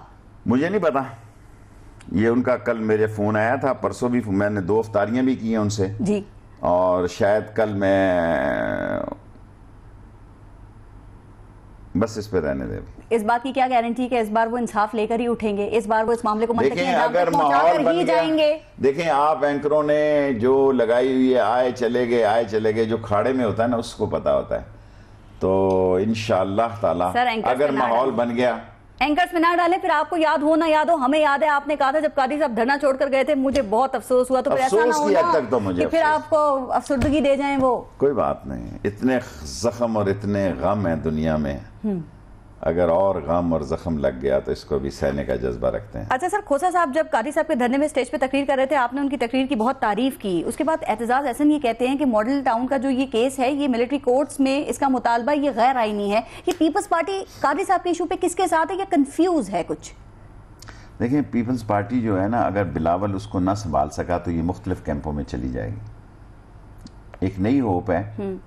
Speaker 3: मुझे नहीं पता, ये उनका कल मेरे फोन आया था, परसों भी मैंने 2 अफ्तारियां भी की हैं उनसे
Speaker 2: जी,
Speaker 3: और शायद कल मैं बस इस पे रहने दे।
Speaker 2: इस बात की क्या गारंटी कि इस बार वो इंसाफ लेकर ही उठेंगे, इस बार वो इस मामले को
Speaker 3: देखें, अगर माहौल बन गया, देखें आप एंकरों ने जो लगाई हुई है, आए चले गए, जो खाड़े में होता है ना उसको पता होता है। तो इंशाअल्लाह ताला अगर माहौल बन गया,
Speaker 2: एंकर्स में ना डालें, फिर आपको याद हो ना याद हो, हमें याद है आपने कहा था जब कादरी साहब धरना छोड़कर गए थे, मुझे बहुत अफसोस हुआ। तो फिर ऐसा ना हो ना कि फिर आपको अफसुर्दगी दे जाएं वो।
Speaker 3: कोई बात नहीं, इतने जख्म और इतने गम है दुनिया में, अगर और गम और जख्म लग गया तो इसको भी सहने का जज्बा रखते हैं।
Speaker 2: अच्छा सर, खोसा साहब जब कादरी साहब के धरने में स्टेज पे तकरीर कर रहे थे, आपने उनकी तकरीर की बहुत तारीफ की। उसके बाद एतजाज एहसन ये कहते हैं कि मॉडल टाउन का जो ये केस है, ये मिलिट्री कोर्ट्स में इसका मुतालबा ये गैर आईनी है। ये पीपल्स पार्टी कादरी साहब के इशू पे किसके साथ है, या कंफ्यूज है कुछ?
Speaker 3: देखिए, पीपल्स पार्टी जो है ना, अगर बिलावल उसको ना संभाल सका तो ये मुख्तलिफ कैंपों में चली जाएगी। एक नई होप है,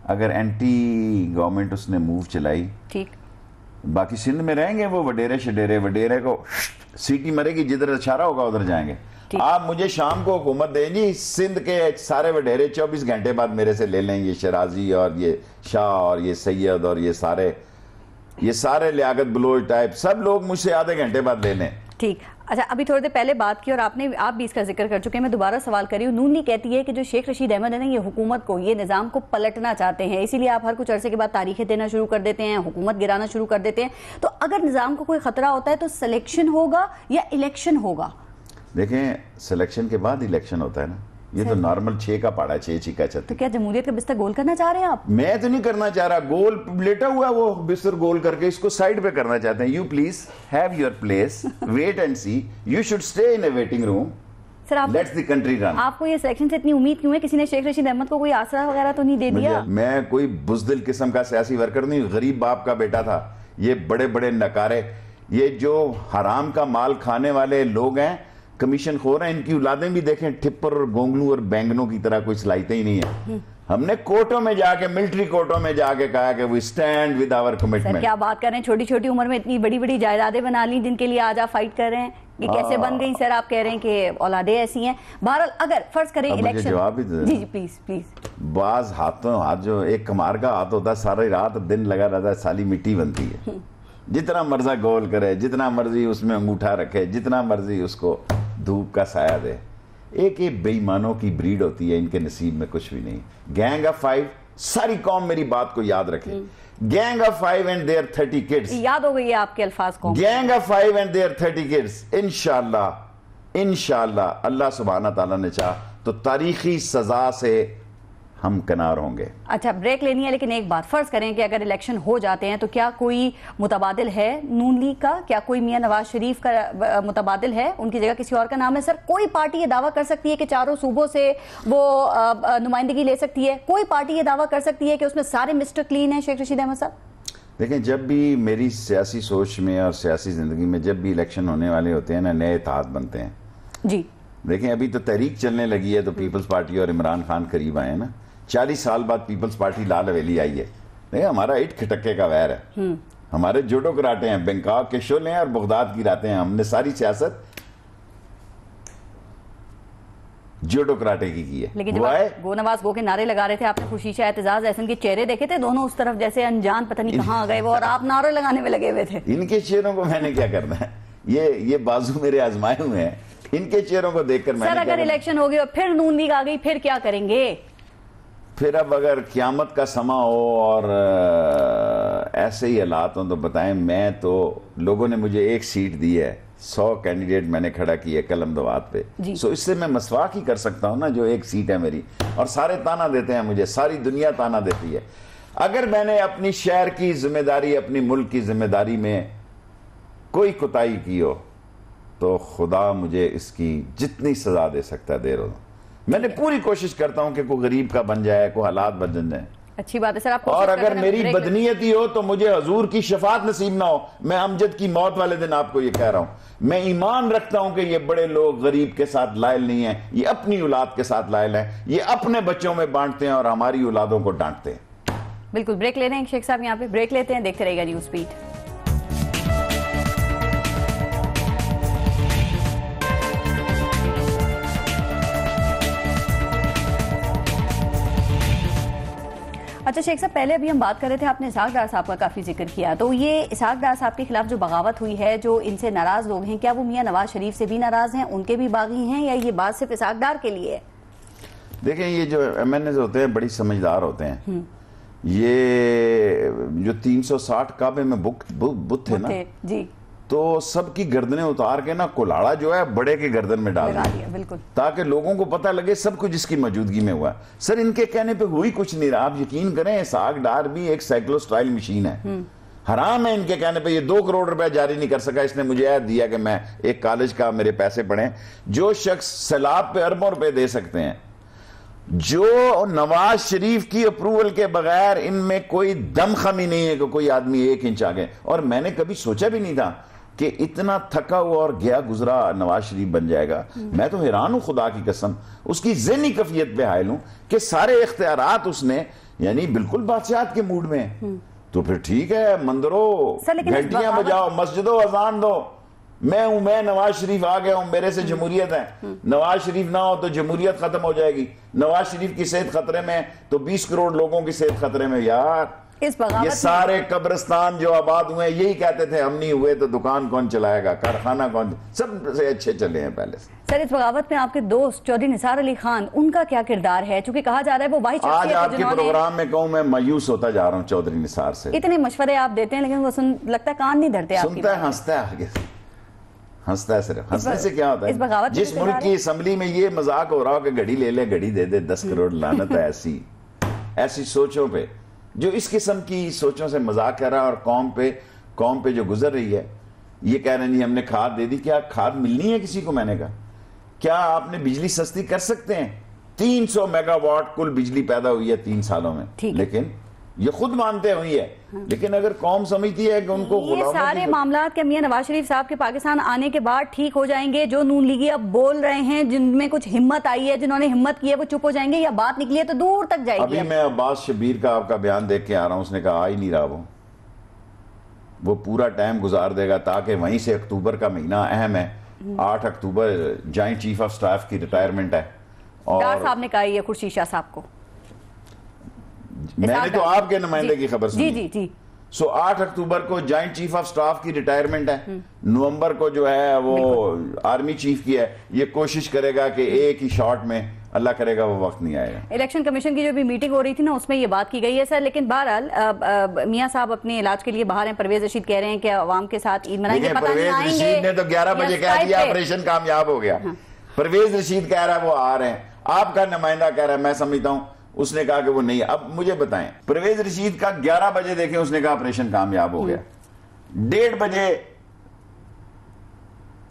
Speaker 3: अगर एंटी गवर्नमेंट उसने मूव चलाई, ठीक, बाकी सिंध में रहेंगे वो वडेरे को सीटी मरेगी, जिधर इशारा होगा उधर जाएंगे। आप मुझे शाम को हुकूमत दें जी, सिंध के सारे वडेरे 24 घंटे बाद मेरे से ले लें, ये शराजी और ये शाह और ये सैयद और ये सारे लियाकत बलोच टाइप सब लोग मुझसे आधे घंटे बाद ले लें।
Speaker 2: ठीक। अच्छा, अभी थोड़ी देर पहले बात की और आप भी इसका जिक्र कर चुके हैं, मैं दोबारा सवाल कर रही हूँ। नून लीग कहती है कि जो शेख रशीद अहमद है ना, ये हुकूमत को, ये निज़ाम को पलटना चाहते हैं, इसीलिए आप हर कुछ अरसे के बाद तारीखें देना शुरू कर देते हैं, हुकूमत गिराना शुरू कर देते हैं। तो अगर निज़ाम को कोई खतरा होता है तो सिलेक्शन होगा या इलेक्शन होगा?
Speaker 3: देखें, सिलेक्शन के बाद इलेक्शन होता है ना, ये तो नॉर्मल 6 का पाड़ा है, 6 छिक्का 36।
Speaker 2: तो क्या जमहूरियत का बिस्तर गोल करना चाह रहे हैं आप?
Speaker 3: मैं तो नहीं करना चाह रहा, गोल लेटा हुआ वो बिस्तर गोल करके इसको साइड पे करना चाहते हैं। You please have your place, wait and see, you should stay in a waiting room,
Speaker 2: sir आप
Speaker 3: लेट्स द कंट्री रन।
Speaker 2: आपको ये सिलेक्शन से इतनी उम्मीद क्यों है? किसी ने शेख रशीद अहमद को कोई आसरा वगैरह तो नहीं दे दिया?
Speaker 3: मैं कोई बुजदिल किस्म का सियासी वर्कर नहीं, गरीब बाप का बेटा था। ये बड़े बड़े नकारे, ये जो हराम का माल खाने वाले लोग हैं, कमीशन खोर हैं, इनकी औलादें भी देखें टिप्पर और गोंगलू और बैंगनों की तरह कोई सलाहितें ही नहीं है। हमने कोर्टों में जाके, मिलिट्री कोर्टों में जाके कहा कि we stand with our commitment.
Speaker 2: क्या बात कर रहे हैं, छोटी छोटी उम्र में इतनी बड़ी बड़ी जायदादें बना ली जिनके लिए आज आप फाइट कर रहे हैं, ये कैसे बन गई सर? आप कह रहे हैं कि औलादें ऐसी हैं। बहरहाल अगर फर्ज करें इलेक्शन,
Speaker 3: जवाब भी
Speaker 2: जी जी प्लीज प्लीज।
Speaker 3: बाज हाथों हाथ, जो एक कमार का हाथ होता है सारी रात दिन लगा रहता है, साली मिट्टी बनती है। जितना मर्जी गोल करे, जितना मर्जी उसमें अंगूठा रखे, जितना मर्जी उसको धूप का साया दे, एक एक बेईमानों की ब्रीड होती है, इनके नसीब में कुछ भी नहीं। गैंग ऑफ 5, सारी कौम मेरी बात को याद रखे, gang of 5 and their 30 kids.
Speaker 2: याद हो गई है आपके अल्फाज को? Gang
Speaker 3: of 5 and their 30 kids. इंशाअल्लाह अल्लाह सुब्हाना ताला ने चाहा तो तारीखी सजा से हम किनार होंगे।
Speaker 2: अच्छा, ब्रेक लेनी है, लेकिन एक बात, फर्ज करें कि अगर इलेक्शन हो जाते हैं तो क्या कोई मुतबादिल है नून लीग का? क्या कोई मियां नवाज शरीफ का मुतबादिल है? उनकी जगह किसी और का नाम है? सर, कोई पार्टी ये दावा कर सकती है कि चारों सूबों से वो नुमाइंदगी ले सकती है? कोई पार्टी ये दावा कर सकती है कि उसमें सारे मिस्टर क्लीन है शेख रशीद अहमद साहब?
Speaker 3: देखें, जब भी मेरी सियासी सोच में और सियासी जिंदगी में जब भी इलेक्शन होने वाले होते हैं ना, नए इत्तेहाद बनते हैं
Speaker 2: जी।
Speaker 3: देखें, अभी तो तहरीक चलने लगी है तो पीपल्स पार्टी और इमरान खान करीब आए हैं ना। 40 साल बाद पीपल्स पार्टी लाल हवेली आई है। नहीं, हमारा ईट खटक्के का वैर है, हमारे जोडो कराटे हैं, बैंकॉक के शोले हैं और बगदाद की रातें हैं। हमने सारी सियासत जोडो कराटे की है।
Speaker 2: लेकिन जब गो नवाज गो के नारे लगा रहे थे, आपने खुशीशा एतजाज एहसन के चेहरे देखे थे दोनों उस तरफ, जैसे अनजान पता नहीं कहाँ आ गए वो, और आप नारे लगाने में लगे हुए थे।
Speaker 3: इनके चेहरों को मैंने क्या करना है? ये बाजू मेरे आजमाए हुए हैं, इनके चेहरों को देखकर मैंने।
Speaker 2: सर, अगर इलेक्शन हो गया फिर नून लीग आ गई, फिर क्या करेंगे?
Speaker 3: फिर अब अगर क़यामत का समा हो और ऐसे ही हालात हों तो बताएं। मैं तो, लोगों ने मुझे एक सीट दी है, 100 कैंडिडेट मैंने खड़ा किया कलम दवात पे, सो इससे मैं मसवाक ही कर सकता हूं ना, जो एक सीट है मेरी। और सारे ताना देते हैं मुझे, सारी दुनिया ताना देती है। अगर मैंने अपनी शहर की जिम्मेदारी, अपनी मुल्क की जिम्मेदारी में कोई कोताही की हो तो खुदा मुझे इसकी जितनी सजा दे सकता है दे रहा हूं। मैंने पूरी कोशिश करता हूं कि कोई गरीब का बन जाए, कोई हालात बदल जाए।
Speaker 2: अच्छी बात है सर। आप
Speaker 3: और अगर मेरी बदनीयती हो तो मुझे हजूर की शफात नसीब ना हो। मैं अमजद की मौत वाले दिन आपको ये कह रहा हूं। मैं ईमान रखता हूं कि ये बड़े लोग गरीब के साथ लायल नहीं है, ये अपनी औलाद के साथ लायल है, ये अपने बच्चों में बांटते हैं और हमारी औलादों को डांटते हैं।
Speaker 2: बिल्कुल, ब्रेक ले रहे हैं शेख साहब, यहाँ पे ब्रेक लेते हैं, देखते रहेगा न्यूज़ बीट। अच्छा शेख साहब, पहले अभी हम बात कर रहे थे, आपने इसहाक डार साहब का काफी जिक्र किया, तो ये इसहाक डार साहब के खिलाफ जो बगावत हुई है, जो इनसे नाराज लोग हैं, क्या वो मियां नवाज शरीफ से भी नाराज हैं, उनके भी बागी हैं, या ये बात सिर्फ इसहाक डार के लिए है?
Speaker 3: देखें, ये जो MNAs होते हैं बड़ी समझदार होते हैं। ये जो 360 काबे में बुत थे ना
Speaker 2: जी,
Speaker 3: तो सबकी गर्दनें उतार के ना कुल्हाड़ा जो है बड़े के गर्दन में डाल दिया,
Speaker 2: बिल्कुल,
Speaker 3: ताकि लोगों को पता लगे सब कुछ इसकी मौजूदगी में हुआ। सर, इनके कहने पे हुई कुछ नहीं रहा। आप यकीन करें, इसहाक डार भी एक साइक्लोस्टाइल मशीन है। हराम है इनके कहने पे। ये 2 करोड़ रुपया जारी नहीं कर सका, इसने मुझे ऐड दिया कि मैं एक कॉलेज का मेरे पैसे पढ़े। जो शख्स सैलाब पे अरबों रुपए दे सकते हैं, जो नवाज शरीफ की अप्रूवल के बगैर, इनमें कोई दमखमी नहीं है कि कोई आदमी 1 इंच आगे। और मैंने कभी सोचा भी नहीं था कि इतना थका हुआ और गया गुजरा नवाज शरीफ बन जाएगा। मैं तो हैरान हूं, खुदा की कसम, उसकी ज़हनी कफियत पे हायल हूं कि सारे इख्तियारात उसने, यानी बिल्कुल बादशाहत के मूड में। तो फिर ठीक है, मंदिरों घंटियां बजाओ, मस्जिदों अजान दो, मैं नवाज शरीफ आ गया हूं, मेरे से जमहूरियत है। नवाज शरीफ ना हो तो जमहूरियत खत्म हो जाएगी। नवाज शरीफ की सेहत खतरे में तो 20 करोड़ लोगों की सेहत खतरे में। यार, ये सारे कब्रिस्तान जो आबाद हुए हैं यही कहते थे, हम नहीं हुए तो दुकान कौन चलाएगा, कारखाना कौन, सबसे अच्छे चले हैं पहले से।
Speaker 2: सर, इस बगावत में आपके दोस्त चौधरी निसार अली खान, उनका क्या किरदार है? चूंकि कहा जा रहा है वो भाई
Speaker 3: आज आपके प्रोग्राम में कहूं, मैं मायूस होता जा रहा हूं चौधरी निसार से।
Speaker 2: इतने मशवरे आप देते हैं लेकिन वो लगता है कान नहीं धरते।
Speaker 3: सुनता है, हंसता है, आगे हंसता है सिर्फ। हंसने से क्या होता
Speaker 2: इस
Speaker 3: है?
Speaker 2: बगावत
Speaker 3: जिस
Speaker 2: में
Speaker 3: मुल्क की असम्बली में ये मजाक हो रहा हो कि घड़ी ले ले घड़ी दे दे 10 करोड़, लानत है ऐसी सोचों पे जो इस किस्म की सोचों से मजाक कर रहा है। और कौम पे जो गुजर रही है, ये कह रहे हैं जी हमने खाद दे दी। क्या खाद मिलनी है किसी को? मैंने कहा क्या आपने बिजली सस्ती कर सकते हैं? 300 मेगावाट कुल बिजली पैदा हुई है 3 सालों में, लेकिन ये खुद मानते हुई है। लेकिन अगर कौम समझती है कि उनको
Speaker 2: ये सारे मामलात के मियां नवाज शरीफ साहब के पाकिस्तान आने के बाद ठीक हो जाएंगे? जो नून लीगी अब बोल रहे हैं, जिनमें कुछ हिम्मत आई है, जिन्होंने हिम्मत की है, वो चुप हो जाएंगे या बात निकली है तो दूर तक जाएगी?
Speaker 3: अभी मैं अब्बास शबीर का आपका बयान देख के आ रहा हूं, उसने कहा आ ही नहीं रहा वो पूरा टाइम गुजार देगा ताकि वहीं से अक्टूबर का महीना अहम है। 8 अक्टूबर जॉइंट चीफ ऑफ स्टाफ की रिटायरमेंट है। और
Speaker 2: डार साहब ने कहा है खुर्शीद शाह साहब को,
Speaker 3: मैंने तो आपके नुमाइंदे की खबर सुनी।
Speaker 2: जी।
Speaker 3: सो 8 अक्टूबर को जॉइंट चीफ ऑफ स्टाफ की रिटायरमेंट है। नवंबर को जो है वो आर्मी चीफ की है। ये कोशिश करेगा कि एक ही शॉट में, अल्लाह करेगा वो वक्त नहीं आएगा।
Speaker 2: इलेक्शन कमीशन की जो भी मीटिंग हो रही थी ना, उसमें ये बात की गई है सर। लेकिन बहरहाल मियां साहब अपने इलाज के लिए बाहर हैं। परवेज रशीद कह रहे हैं कि अवाम के साथ ईद मनाएंगे।
Speaker 3: परवेज रशीद ने तो 11 बजे कह दिया ऑपरेशन कामयाब हो गया। परवेज रशीद कह रहा है वो आ रहे हैं, आपका नुमाइंदा कह रहा है मैं समझता हूं उसने कहा कि वो नहीं। अब मुझे बताएं, परवेज रशीद का 11 बजे देखें उसने कहा ऑपरेशन कामयाब हो गया। 1:30 बजे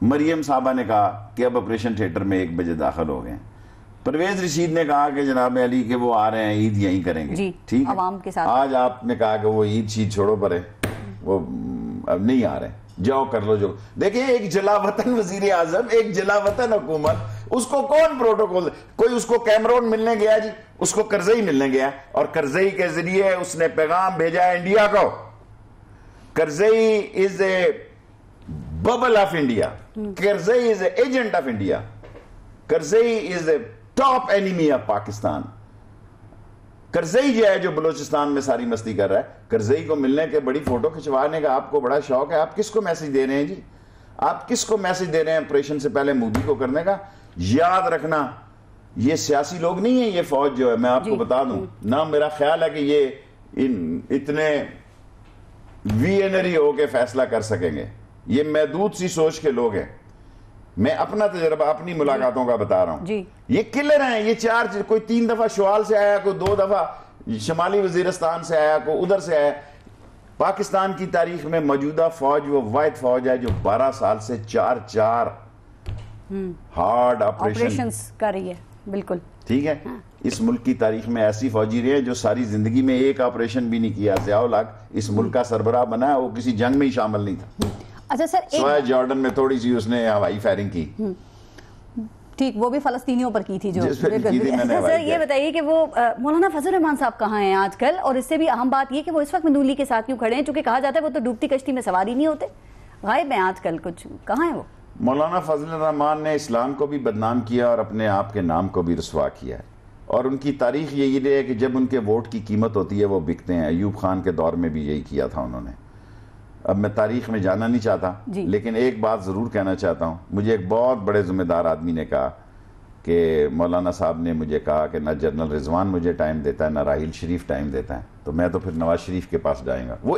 Speaker 3: मरियम साहबा ने कहा कि अब ऑपरेशन थिएटर में 1 बजे दाखिल हो गए। परवेज रशीद ने कहा कि जनाब अली के वो आ रहे हैं, ईद यहीं करेंगे, ठीक
Speaker 2: अवाम के साथ।
Speaker 3: आज आपने कहा कि वो ईद शीद छोड़ो परे, वो अब नहीं आ रहे, जाओ कर लो जो। देखिए एक जलावतन वजीर आजम, एक जलावतन हुकूमत, उसको कौन प्रोटोकॉल? कोई उसको कैमरून मिलने गया जी, उसको करजई मिलने गया और करजई के जरिए उसने पैगाम भेजा है इंडिया को। Karzai is a bubble of India, Karzai is a agent of India, Karzai is a top enemy of Pakistan. Karzai जो है जो बलूचिस्तान में सारी मस्ती कर रहा है, करजई को मिलने के बड़ी फोटो खिंचवाने का आपको बड़ा शौक है। आप किसको मैसेज दे रहे हैं जी? आप किसको मैसेज दे रहे हैं ऑपरेशन से पहले मोदी को करने का? याद रखना ये सियासी लोग नहीं है, ये फौज जो है, मैं आपको बता दूं ना, मेरा ख्याल है कि ये इतने वियनरी होके फैसला कर सकेंगे। ये महदूद सी सोच के लोग हैं। मैं अपना तजर्बा अपनी मुलाकातों का बता रहा हूं। ये किलर हैं, ये कोई 3 दफा शुआल से आया, कोई 2 दफा शमाली वजीरिस्तान से आया, कोई उधर से आया। पाकिस्तान की तारीख में मौजूदा फौज वो वाहिद फौज है जो 12 साल से 4 हार्ड ऑपरेशन
Speaker 2: कर रही है। बिल्कुल
Speaker 3: ठीक है। इस मुल्क की तारीख में ऐसी फौजी रहे हैं जो सारी जिंदगी में एक ऑपरेशन भी नहीं किया। ज़ियाउल हक इस मुल्क का सरबराह बना है, वो किसी जंग में ही शामिल नहीं था।
Speaker 2: अच्छा सर,
Speaker 3: सिवाय जॉर्डन में थोड़ी सी उसने हवाई फायरिंग की,
Speaker 2: ठीक, वो भी फलस्तीनियों पर की थी जो।
Speaker 3: सर
Speaker 2: ये बताइए कि वो मौलाना फजल रहमान साहब कहाँ हैं आजकल? और इससे भी अहम बात ये कि वो इस वक्त नून लीग के साथ क्यों खड़े हैं? चूंकि कहा जाता है वो तो डूबती कश्ती में सवार ही नहीं होते, गायब हैं आजकल, कुछ कहाँ है वो?
Speaker 3: मौलाना फजल रहमान ने इस्लाम को भी बदनाम किया और अपने आप के नाम को भी रुसवा किया है। और उनकी तारीख यही रही है कि जब उनके वोट की कीमत होती है वो बिकते हैं। अयूब खान के दौर में भी यही किया था उन्होंने। अब मैं तारीख में जाना नहीं चाहता, लेकिन एक बात ज़रूर कहना चाहता हूँ। मुझे एक बहुत बड़े ज़िम्मेदार आदमी ने कहा कि मौलाना साहब ने मुझे कहा कि ना जनरल रिजवान मुझे टाइम देता है, ना राहिल शरीफ टाइम देता है, तो मैं तो फिर नवाज शरीफ के पास जाएगा। वो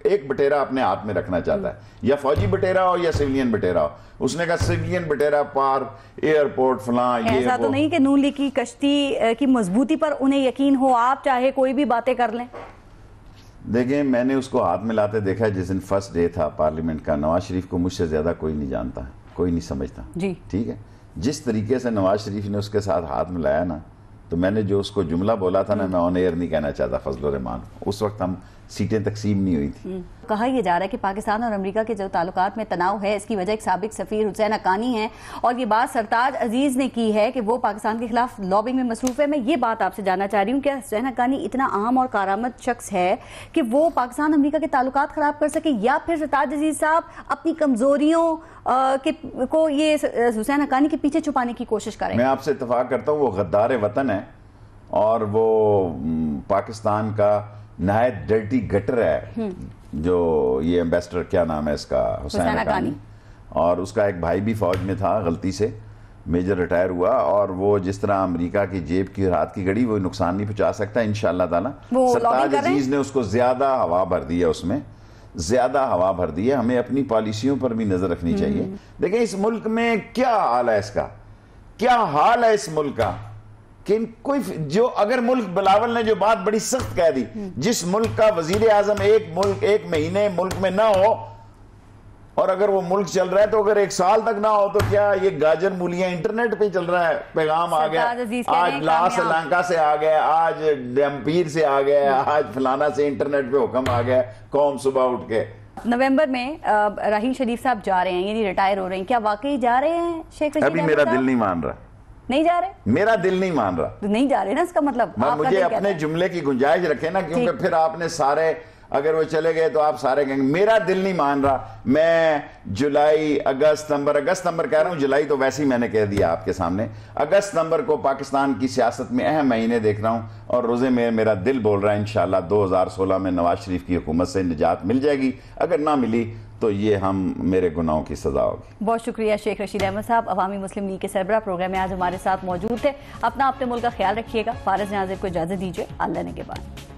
Speaker 3: एक बटेरा अपने हाथ में रखना चाहता है, या फौजी बटेरा हो या सिविलियन बटेरा हो। उसने कहा सिविलियन बटेरा पार एयरपोर्ट फलां ये
Speaker 2: ऐसा तो नहीं कि नून लीग की कश्ती की मजबूती पर उन्हें यकीन हो, आप चाहे कोई भी बातें कर लें।
Speaker 3: देखें, मैंने उसको हाथ मिलाते देखा जिस दिन फर्स्ट डे था पार्लियामेंट का। नवाज शरीफ को मुझसे ज्यादा कोई नहीं जानता, कोई नहीं समझता जी, ठीक है। जिस तरीके से नवाज शरीफ ने उसके साथ हाथ मिलाया ना, तो मैंने जो उसको जुमला बोला था ना, मैं ऑन एयर नहीं कहना चाहता फजल रहमान, उस वक्त हम सीटें तकसीम नहीं हुई थी।
Speaker 2: कहा यह जा रहा है कि पाकिस्तान और अमेरिका के जो ताल्लुकात में तनाव है, इसकी वजह एक साबिक सफीर हुसैन हक्कानी है। और ये बात सरताज अजीज ने की है कि वो पाकिस्तान के खिलाफ लॉबिंग में मसरूफ है। मैं ये बात आपसे जानना चाह रही हूँ, क्या हुसैन हक्कानी इतना अहम और कारामद शख्स है कि वो पाकिस्तान अमेरिका के ताल्लुकात खराब कर सके, या फिर सरताज अजीज साहब अपनी कमजोरियों को ये हुसैन हक्कानी के पीछे छुपाने की कोशिश करें?
Speaker 3: मैं आपसे इत्तेफाक करता हूँ, वो गद्दार वतन है और वो पाकिस्तान का नहायत डर्टी गटर है। जो ये एम्बेसडर क्या नाम है इसका, हुसैन हक्कानी, और उसका एक भाई भी फौज में था, गलती से मेजर रिटायर हुआ। और वो जिस तरह अमेरिका की जेब की रात की घड़ी वो नुकसान नहीं पहुंचा सकता इंशाअल्लाह ताला। सरताज अजीज ने उसको ज्यादा हवा भर दी है उसमें, ज्यादा हवा भर दी है। हमें अपनी पॉलिसियों पर भी नजर रखनी चाहिए। देखिए इस मुल्क में क्या हाल है, इसका क्या हाल है इस मुल्क का, कि कोई जो अगर मुल्क बिलावल ने जो बात बड़ी सख्त कह दी, जिस मुल्क का वजीर आजम एक महीने मुल्क में ना हो और अगर वो मुल्क चल रहा है तो अगर 1 साल तक ना हो तो क्या ये गाजर मूलियां इंटरनेट पे चल रहा है, पैगाम आ गया, आज ला श्रीलंका से आ गया, आज डम्पीर से आ गया, आज फलाना से इंटरनेट पे हुक्म आ गया, कौम सुबह उठ के।
Speaker 2: नवंबर में राहील शरीफ साहब जा रहे हैं, यानी रिटायर हो रहे हैं, क्या वाकई जा रहे हैं शेख रशीद?
Speaker 3: अभी मेरा दिल नहीं मान रहा।
Speaker 2: नहीं जा रहे?
Speaker 3: मेरा दिल नहीं मान रहा।
Speaker 2: तो नहीं जा रहे ना, इसका मतलब
Speaker 3: मुझे अपने जुमले की गुंजाइश रखे ना, क्योंकि फिर आपने सारे, अगर वो चले गए तो आप सारे कहेंगे मेरा दिल नहीं मान रहा। मैं जुलाई अगस्त नंबर कह रहा हूं, जुलाई तो वैसे ही मैंने कह दिया आपके सामने। अगस्त नंबर को पाकिस्तान की सियासत में अहम महीने देख रहा हूं और रोजे में मेरा दिल बोल रहा है इंशाल्लाह 2016 में नवाज शरीफ की हुकूमत से निजात मिल जाएगी। अगर ना मिली तो ये हम मेरे गुनाहों की सजा होगी।
Speaker 2: बहुत शुक्रिया शेख रशीद अहमद साहब, अवामी मुस्लिम लीग के सरबराह प्रोग्राम में आज हमारे साथ मौजूद थे। अपना अपने मुल्क का ख्याल रखिएगा। फारिस नाज़िर को इजाजत दीजिए, अल्लाह ने के बाद।